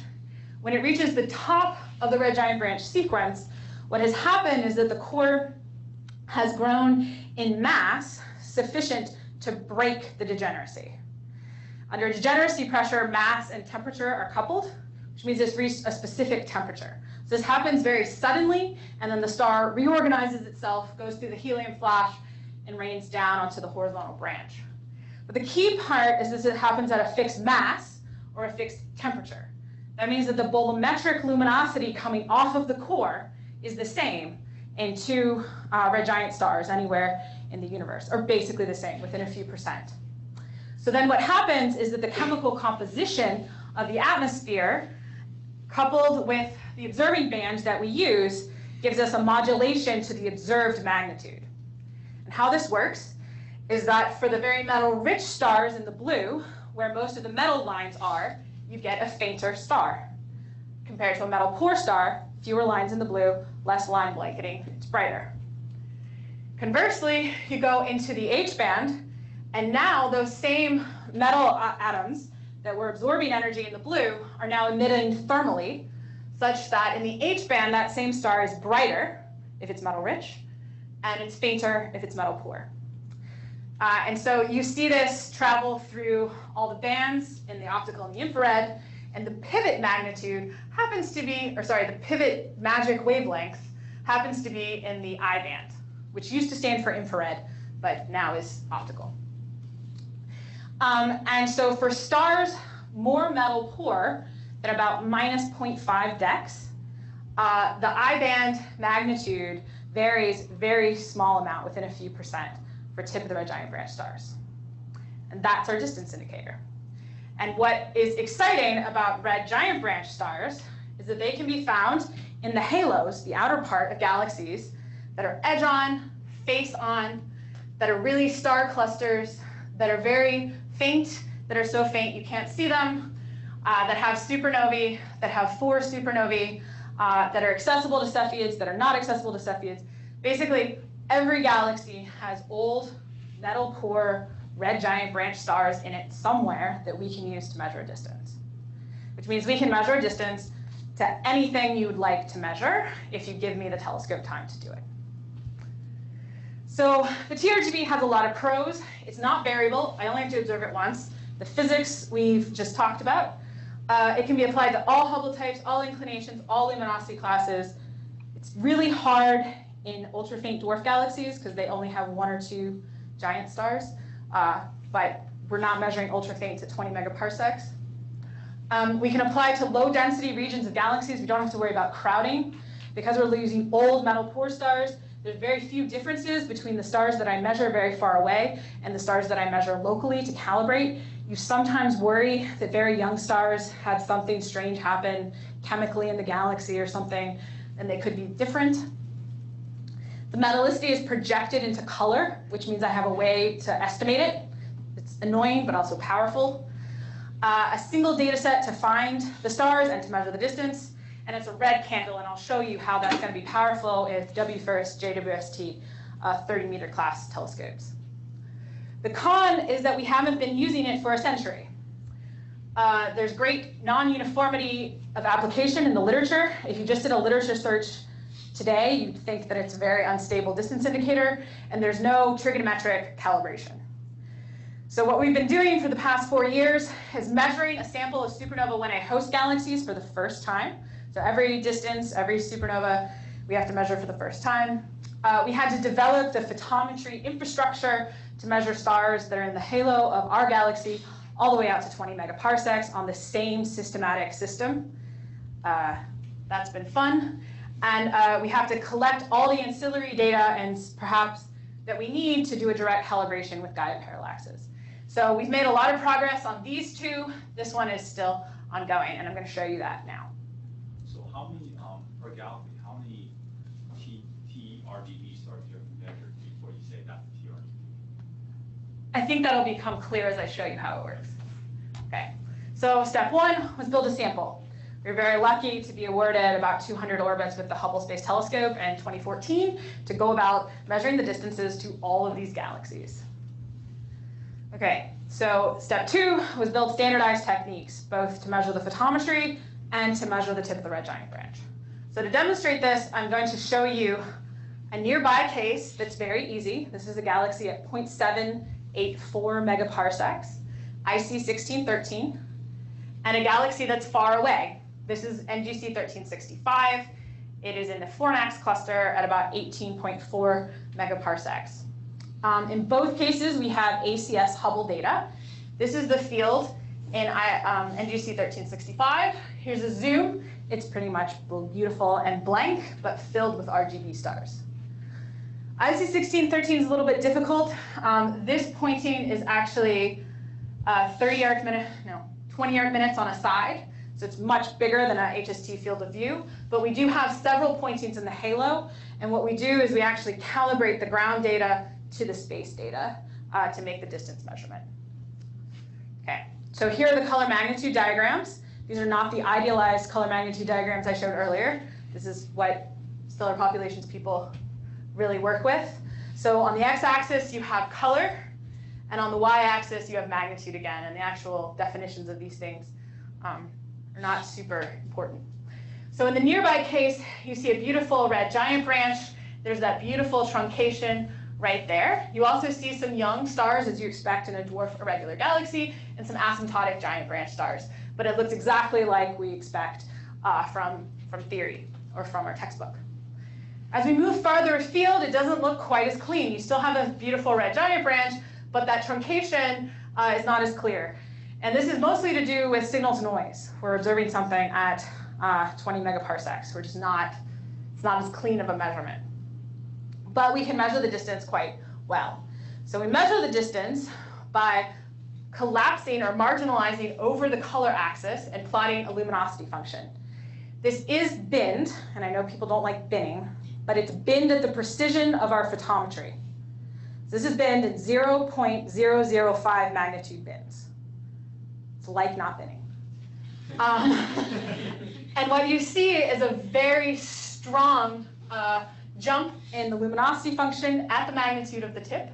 When it reaches the top of the red giant branch sequence, what has happened is that the core has grown in mass sufficient to break the degeneracy. Under degeneracy pressure, mass and temperature are coupled, which means it's reached a specific temperature. So this happens very suddenly, and then the star reorganizes itself, goes through the helium flash, and rains down onto the horizontal branch. But the key part is that it happens at a fixed mass or a fixed temperature. That means that the bolometric luminosity coming off of the core is the same in two red giant stars anywhere in the universe, or basically the same, within a few percent. So then what happens is that the chemical composition of the atmosphere, coupled with the observing band that we use, gives us a modulation to the observed magnitude. And how this works is that for the very metal-rich stars in the blue, where most of the metal lines are, you get a fainter star. Compared to a metal-poor star, fewer lines in the blue, less line blanketing, it's brighter. Conversely, you go into the H-band, and now those same metal atoms that were absorbing energy in the blue are now emitting thermally, such that in the H-band, that same star is brighter if it's metal-rich, and it's fainter if it's metal-poor. And so you see this travel through all the bands in the optical and the infrared, and the pivot magnitude happens to be, the pivot magic wavelength happens to be in the I band, which used to stand for infrared, but now is optical. And so for stars more metal poor than about minus 0.5 dex, the I band magnitude varies very small amount, within a few percent, for tip of the red giant branch stars. And that's our distance indicator. And what is exciting about red giant branch stars is that they can be found in the halos, the outer part of galaxies, that are edge-on, face-on, that are really star clusters, that are very faint, that are so faint you can't see them, that have supernovae, that have 4 supernovae, that are accessible to Cepheids, that are not accessible to Cepheids. Basically, every galaxy has old, metal-poor, red giant branch stars in it somewhere that we can use to measure a distance. Which means we can measure a distance to anything you would like to measure if you give me the telescope time to do it. So the TRGB has a lot of pros. It's not variable. I only have to observe it once. The physics we've just talked about. It can be applied to all Hubble types, all inclinations, all luminosity classes. It's really hard in ultra-faint dwarf galaxies because they only have 1 or 2 giant stars. But we're not measuring ultra-faints at 20 megaparsecs. We can apply to low-density regions of galaxies. We don't have to worry about crowding. Because we're using old metal-poor stars, there's very few differences between the stars that I measure very far away and the stars that I measure locally to calibrate. You sometimes worry that very young stars had something strange happen chemically in the galaxy or something, and they could be different. The metallicity is projected into color, which means I have a way to estimate it. It's annoying, but also powerful. A single data set to find the stars and to measure the distance. And it's a red candle, and I'll show you how that's going to be powerful with WFIRST, JWST, 30-meter class telescopes. The con is that we haven't been using it for a century. There's great non-uniformity of application in the literature. If you just did a literature search today, you'd think that it's a very unstable distance indicator, and there's no trigonometric calibration. So what we've been doing for the past 4 years is measuring a sample of supernova when I host galaxies for the first time. So every distance, every supernova we have to measure for the first time. We had to develop the photometry infrastructure to measure stars that are in the halo of our galaxy all the way out to 20 megaparsecs on the same systematic system. That's been fun. And we have to collect all the ancillary data and perhaps that we need to do a direct calibration with Gaia parallaxes. So we've made a lot of progress on these two. This one is still ongoing, and I'm going to show you that now. So how many, per galaxy, how many TRGB stars do you have to measure before you say that's a TRGB? I think that'll become clear as I show you how it works. Okay, so step one was build a sample. We were very lucky to be awarded about 200 orbits with the Hubble Space Telescope in 2014 to go about measuring the distances to all of these galaxies. Okay, so step two was build standardized techniques, both to measure the photometry and to measure the tip of the red giant branch. So to demonstrate this, I'm going to show you a nearby case that's very easy. This is a galaxy at 0.784 megaparsecs, IC 1613, and a galaxy that's far away. This is NGC 1365. It is in the Fornax cluster at about 18.4 megaparsecs. In both cases, we have ACS Hubble data. This is the field in NGC 1365. Here's a zoom. It's pretty much beautiful and blank, but filled with RGB stars. IC 1613 is a little bit difficult. This pointing is actually 20 arc minutes on a side. So it's much bigger than an HST field of view, but we do have several pointings in the halo, and what we do is we actually calibrate the ground data to the space data to make the distance measurement. Okay, so here are the color magnitude diagrams. These are not the idealized color magnitude diagrams I showed earlier. This is what stellar populations people really work with. So on the x-axis you have color, and on the y-axis you have magnitude again, and the actual definitions of these things are not super important. So in the nearby case, you see a beautiful red giant branch. There's that beautiful truncation right there. You also see some young stars, as you expect in a dwarf irregular galaxy, and some asymptotic giant branch stars. But it looks exactly like we expect from theory or from our textbook. As we move farther afield, it doesn't look quite as clean. You still have a beautiful red giant branch, but that truncation is not as clear. And this is mostly to do with signal to noise. We're observing something at 20 megaparsecs. It's not as clean of a measurement. But we can measure the distance quite well. So we measure the distance by collapsing or marginalizing over the color axis and plotting a luminosity function. This is binned, and I know people don't like binning, but it's binned at the precision of our photometry. So this is binned at 0.005 magnitude bins. It's like not binning. And what you see is a very strong jump in the luminosity function at the magnitude of the tip.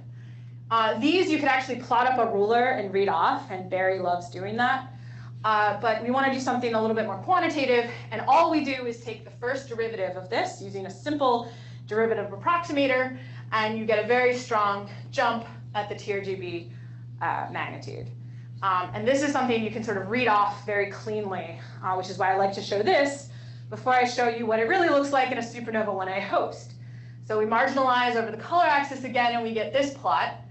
These you could actually plot up a ruler and read off, and Barry loves doing that. But we want to do something a little bit more quantitative, and all we do is take the first derivative of this using a simple derivative approximator, and you get a very strong jump at the TRGB magnitude. And this is something you can sort of read off very cleanly, which is why I like to show this before I show you what it really looks like in a supernova 1A host. So we marginalize over the color axis again, and we get this plot.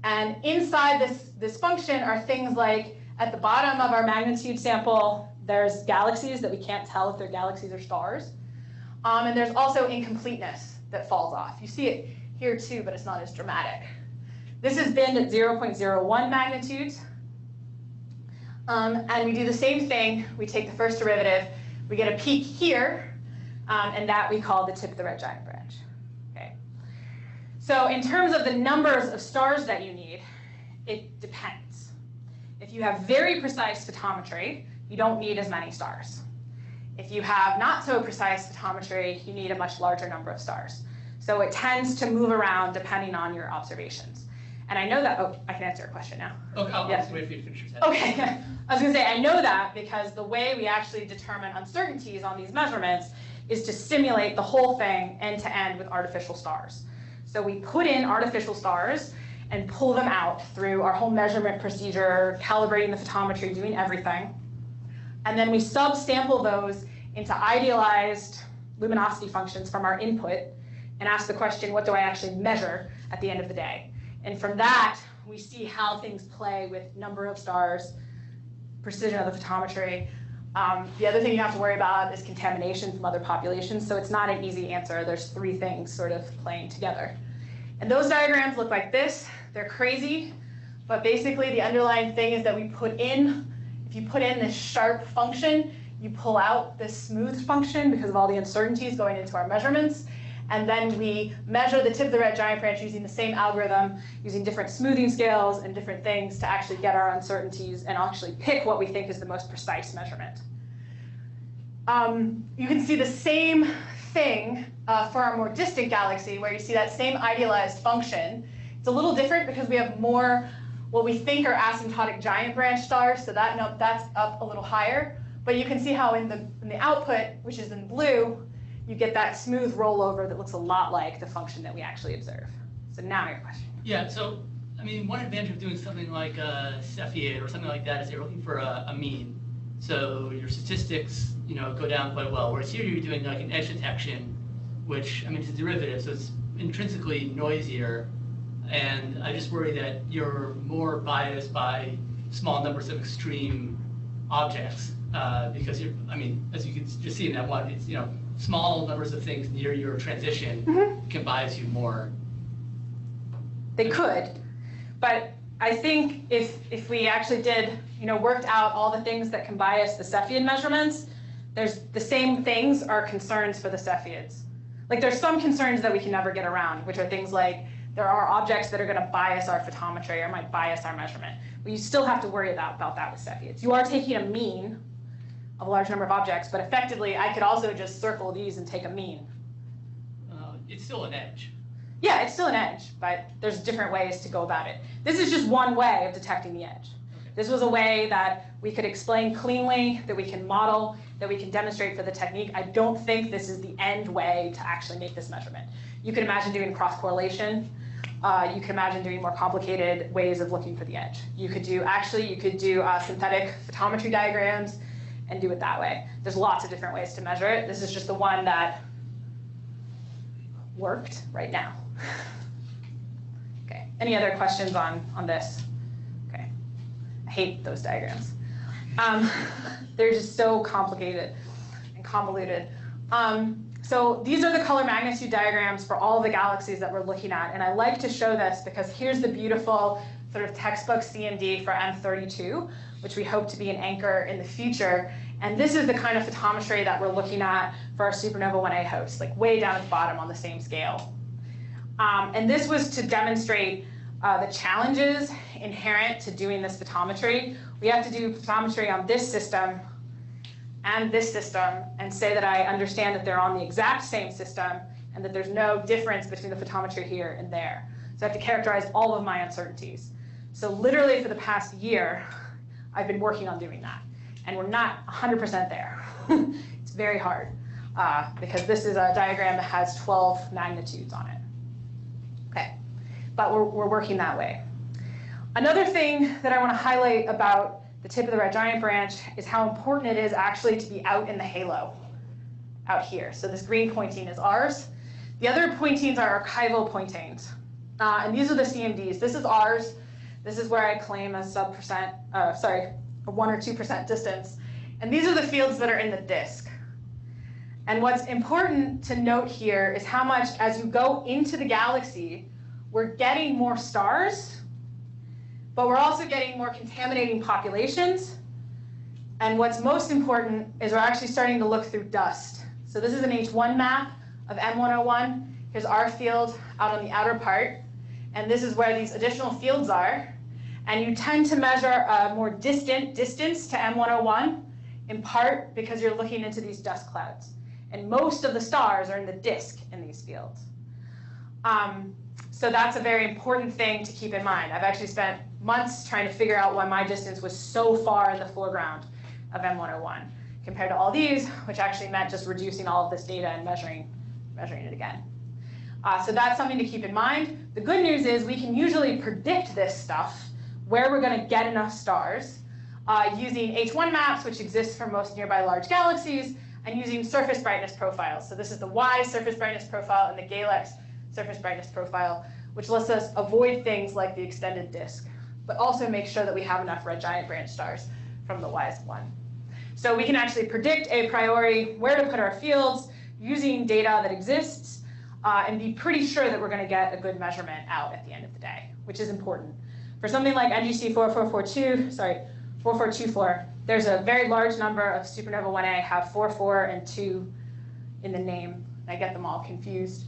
And inside this function are things like, at the bottom of our magnitude sample, there's galaxies that we can't tell if they're galaxies or stars. And there's also incompleteness that falls off. You see it here too, but it's not as dramatic. This is binned at 0.01 magnitudes. And we do the same thing. We take the first derivative. We get a peak here, and that we call the tip of the red giant branch. Okay. So in terms of the numbers of stars that you need, it depends. If you have very precise photometry, you don't need as many stars. If you have not so precise photometry, you need a much larger number of stars. So it tends to move around depending on your observations. And I know that, oh, I can answer your question now. Okay, I'll yes. wait for you to finish your sentence. Okay, I was gonna say, I know that because the way we actually determine uncertainties on these measurements is to simulate the whole thing end to end with artificial stars. So we put in artificial stars and pull them out through our whole measurement procedure, calibrating the photometry, doing everything. And then we subsample those into idealized luminosity functions from our input and ask the question, what do I actually measure at the end of the day? And from that, we see how things play with number of stars, precision of the photometry. The other thing you have to worry about is contamination from other populations, so it's not an easy answer. There's three things sort of playing together. And those diagrams look like this. They're crazy, but basically the underlying thing is that we put in, if you put in this sharp function, you pull out this smooth function because of all the uncertainties going into our measurements. And then we measure the tip of the red giant branch using the same algorithm, using different smoothing scales and different things to actually get our uncertainties and actually pick what we think is the most precise measurement. You can see the same thing for our more distant galaxy, where you see that same idealized function. It's a little different because we have more what we think are asymptotic giant branch stars, so that's up a little higher. But you can see how in the output, which is in blue, you get that smooth rollover that looks a lot like the function that we actually observe. So now your question. Yeah, so I mean, one advantage of doing something like a Cepheid or something like that is you're looking for a mean. So your statistics, go down quite well. Whereas here you're doing like an edge detection, which, I mean, it's a derivative, so it's intrinsically noisier. And I just worry that you're more biased by small numbers of extreme objects because as you can just see in that one, it's, small numbers of things near your transition can bias you more. They could, but I think if we actually did, worked out all the things that can bias the Cepheid measurements, there's the same things are concerns for the Cepheids. Like there's some concerns that we can never get around, which are things like there are objects that are going to bias our photometry or might bias our measurement. But you still have to worry about that with Cepheids. You are taking a mean of a large number of objects, but effectively I could also just circle these and take a mean. It's still an edge. Yeah, it's still an edge, but there's different ways to go about it. This is just one way of detecting the edge. Okay. This was a way that we could explain cleanly, that we can model, that we can demonstrate for the technique. I don't think this is the end way to actually make this measurement. You could imagine doing cross-correlation. You could imagine doing more complicated ways of looking for the edge. You could do synthetic photometry diagrams and do it that way. There's lots of different ways to measure it. This is just the one that worked right now. Okay, any other questions on this? Okay, I hate those diagrams. They're just so complicated and convoluted. So these are the color magnitude diagrams for all of the galaxies that we're looking at. And I like to show this because here's the beautiful sort of textbook CMD for M32, which we hope to be an anchor in the future. And this is the kind of photometry that we're looking at for our supernova 1A host, like way down at the bottom on the same scale. And this was to demonstrate the challenges inherent to doing this photometry. We have to do photometry on this system and this system and say that I understand that they're on the exact same system and that there's no difference between the photometry here and there. So I have to characterize all of my uncertainties. So literally for the past year, I've been working on doing that. And we're not 100% there. It's very hard because this is a diagram that has 12 magnitudes on it. Okay, but we're working that way. Another thing that I want to highlight about the tip of the red giant branch is how important it is actually to be out in the halo, out here. So this green pointing is ours. The other pointings are archival pointings. And these are the CMDs. This is ours. This is where I claim a 1 or 2% distance. And these are the fields that are in the disk. And what's important to note here is how much, as you go into the galaxy, we're getting more stars, but we're also getting more contaminating populations. And what's most important is we're actually starting to look through dust. So this is an H1 map of M101. Here's our field out on the outer part. And this is where these additional fields are. And you tend to measure a more distant distance to M101, in part because you're looking into these dust clouds. And most of the stars are in the disk in these fields. So that's a very important thing to keep in mind. I've actually spent months trying to figure out why my distance was so far in the foreground of M101 compared to all these, which actually meant just reducing all of this data and measuring it again. So that's something to keep in mind. The good news is we can usually predict this stuff, where we're going to get enough stars, using H1 maps, which exist for most nearby large galaxies, and using surface brightness profiles. So this is the Y surface brightness profile and the Galex surface brightness profile, which lets us avoid things like the extended disk, but also make sure that we have enough red giant branch stars from the WISE-1. So we can actually predict a priori where to put our fields using data that exists, and be pretty sure that we're going to get a good measurement out at the end of the day, which is important. For something like NGC 4424, there's a very large number of supernova 1A have 4, 4, and 2 in the name. I get them all confused.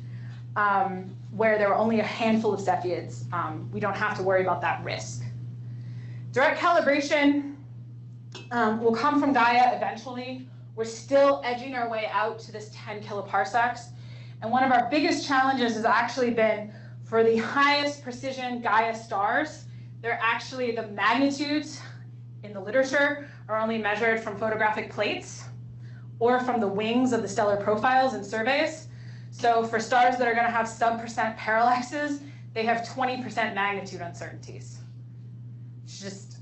Where there were only a handful of Cepheids, we don't have to worry about that risk. Direct calibration will come from Gaia eventually. We're still edging our way out to this 10 kiloparsecs. And one of our biggest challenges has actually been for the highest precision Gaia stars, they're actually the magnitudes in the literature are only measured from photographic plates or from the wings of the stellar profiles in surveys. So for stars that are going to have sub% parallaxes, they have 20% magnitude uncertainties. It's just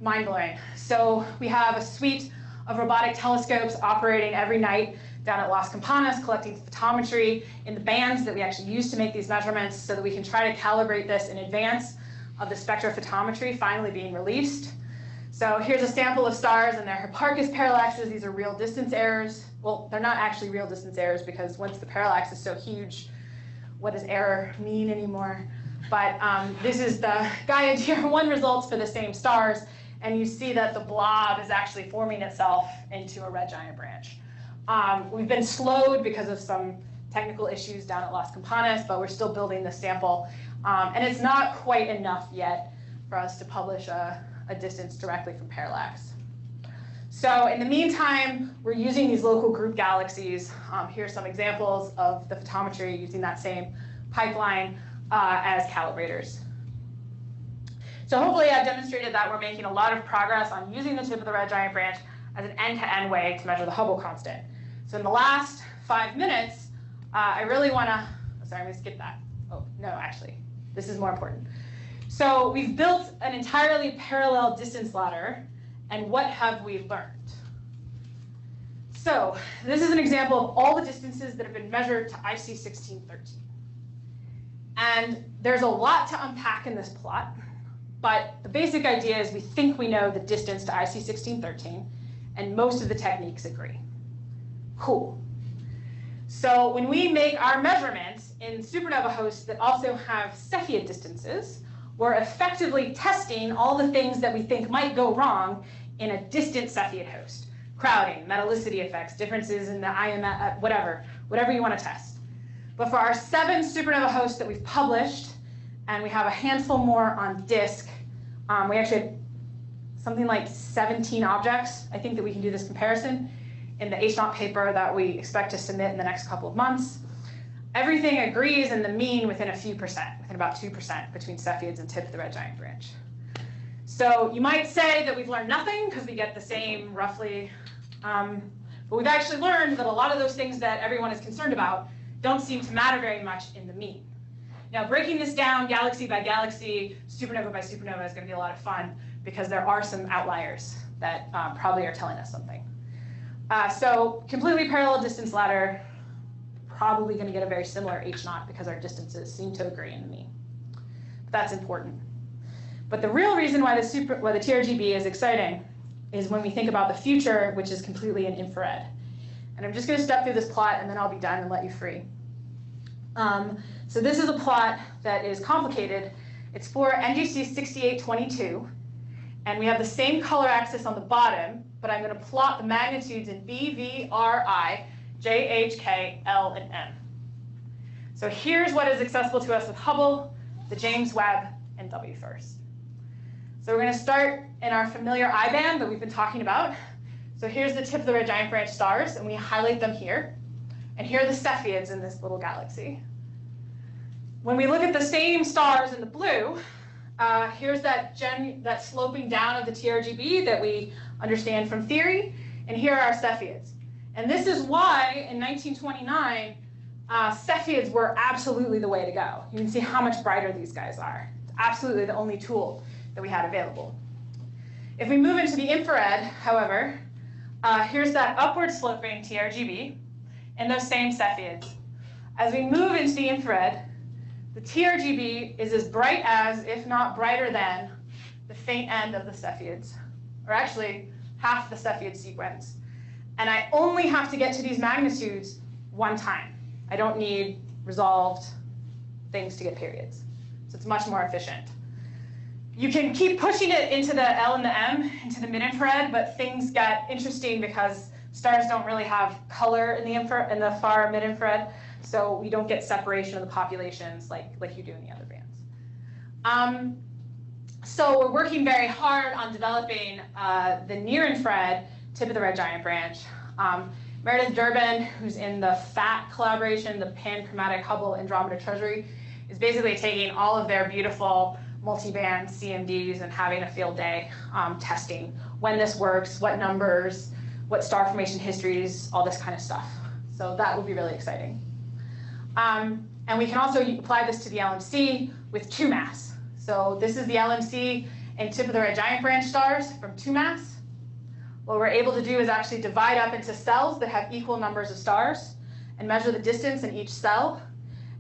mind-blowing. So we have a suite of robotic telescopes operating every night down at Las Campanas, collecting photometry in the bands that we actually use to make these measurements so that we can try to calibrate this in advance of the spectrophotometry finally being released. So here's a sample of stars and their Hipparchus parallaxes. These are real distance errors. Well, they're not actually real distance errors because once the parallax is so huge, what does error mean anymore? But this is the Gaia DR1 results for the same stars, and you see that the blob is actually forming itself into a red giant branch. We've been slowed because of some technical issues down at Las Campanas, but we're still building the sample. And it's not quite enough yet for us to publish a distance directly from parallax. So in the meantime, we're using these local group galaxies. Here's some examples of the photometry using that same pipeline as calibrators. So hopefully I've demonstrated that we're making a lot of progress on using the tip of the red giant branch as an end-to-end way to measure the Hubble constant. So in the last 5 minutes, I really want to, sorry, I'm going to skip that. Oh, no, actually, this is more important. So we've built an entirely parallel distance ladder, and what have we learned? So this is an example of all the distances that have been measured to IC 1613. And there's a lot to unpack in this plot, but the basic idea is we think we know the distance to IC 1613, and most of the techniques agree. Cool. So when we make our measurements in supernova hosts that also have Cepheid distances, we're effectively testing all the things that we think might go wrong in a distant Cepheid host. Crowding, metallicity effects, differences in the IMF, whatever you want to test. But for our 7 supernova hosts that we've published, and we have a handful more on disk, we actually have something like 17 objects, I think, that we can do this comparison in the H0 paper that we expect to submit in the next couple of months. Everything agrees in the mean within a few percent, within about 2% between Cepheids and tip of the red giant branch. So you might say that we've learned nothing because we get the same roughly, but we've actually learned that a lot of those things that everyone is concerned about don't seem to matter very much in the mean. Now, breaking this down galaxy by galaxy, supernova by supernova is going to be a lot of fun because there are some outliers that probably are telling us something. So completely parallel distance ladder, probably going to get a very similar H0 because our distances seem to agree in the mean. But that's important. But the real reason why the TRGB is exciting is when we think about the future, which is completely in infrared. And I'm just going to step through this plot, and then I'll be done and let you free. So this is a plot that is complicated. It's for NGC 6822, and we have the same color axis on the bottom, but I'm going to plot the magnitudes in B, V, R, I, J, H, K, L, and M. So here's what is accessible to us with Hubble, the James Webb, and WFIRST. So we're going to start in our familiar I band that we've been talking about. So here's the tip of the red giant branch stars, and we highlight them here. And here are the Cepheids in this little galaxy. When we look at the same stars in the blue, here's that sloping down of the TRGB that we understand from theory, and here are our Cepheids. And this is why, in 1929, Cepheids were absolutely the way to go. You can see how much brighter these guys are. It's absolutely the only tool that we had available. If we move into the infrared, however, here's that upward sloping TRGB in those same Cepheids. As we move into the infrared, the TRGB is as bright as, if not brighter than, the faint end of the Cepheids, or actually half the Cepheid sequence. And I only have to get to these magnitudes one time. I don't need resolved things to get periods. So it's much more efficient. You can keep pushing it into the L and the M, into the mid-infrared, but things get interesting because stars don't really have color in the far mid-infrared, so we don't get separation of the populations like you do in the other bands. So we're working very hard on developing the near-infrared tip of the red giant branch. Meredith Durbin, who's in the FAT collaboration, the Pan-Chromatic Hubble Andromeda Treasury, is basically taking all of their beautiful multi-band CMDs and having a field day testing when this works, what numbers, what star formation histories, all this kind of stuff. So that would be really exciting. And we can also apply this to the LMC with 2 mass. So this is the LMC and tip of the red giant branch stars from 2 mass. What we're able to do is actually divide up into cells that have equal numbers of stars and measure the distance in each cell.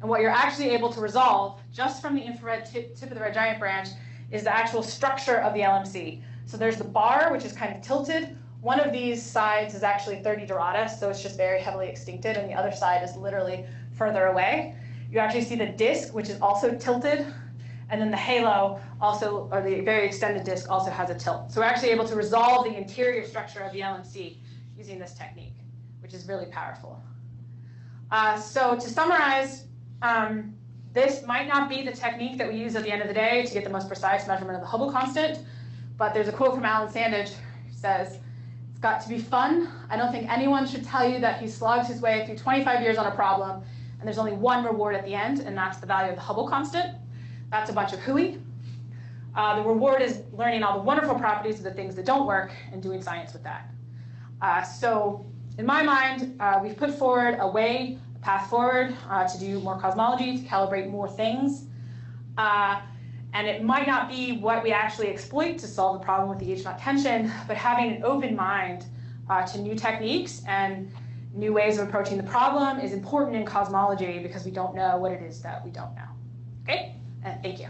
And what you're actually able to resolve just from the infrared tip of the red giant branch is the actual structure of the LMC. So there's the bar, which is kind of tilted. One of these sides is actually 30 Doradus, so it's just very heavily extincted, and the other side is literally further away. You actually see the disk, which is also tilted, and then the halo also, or the very extended disk, also has a tilt. So we're actually able to resolve the interior structure of the LMC using this technique, which is really powerful. So to summarize, this might not be the technique that we use at the end of the day to get the most precise measurement of the Hubble constant, but there's a quote from Alan Sandage who says, "It's got to be fun. I don't think anyone should tell you that he slogged his way through 25 years on a problem, and there's only one reward at the end, and that's the value of the Hubble constant. That's a bunch of hooey. The reward is learning all the wonderful properties of the things that don't work and doing science with that." So in my mind, we've put forward a path forward to do more cosmology, to calibrate more things. And it might not be what we actually exploit to solve the problem with the H-naught tension, but having an open mind to new techniques and new ways of approaching the problem is important in cosmology because we don't know what it is that we don't know. Okay? And thank you.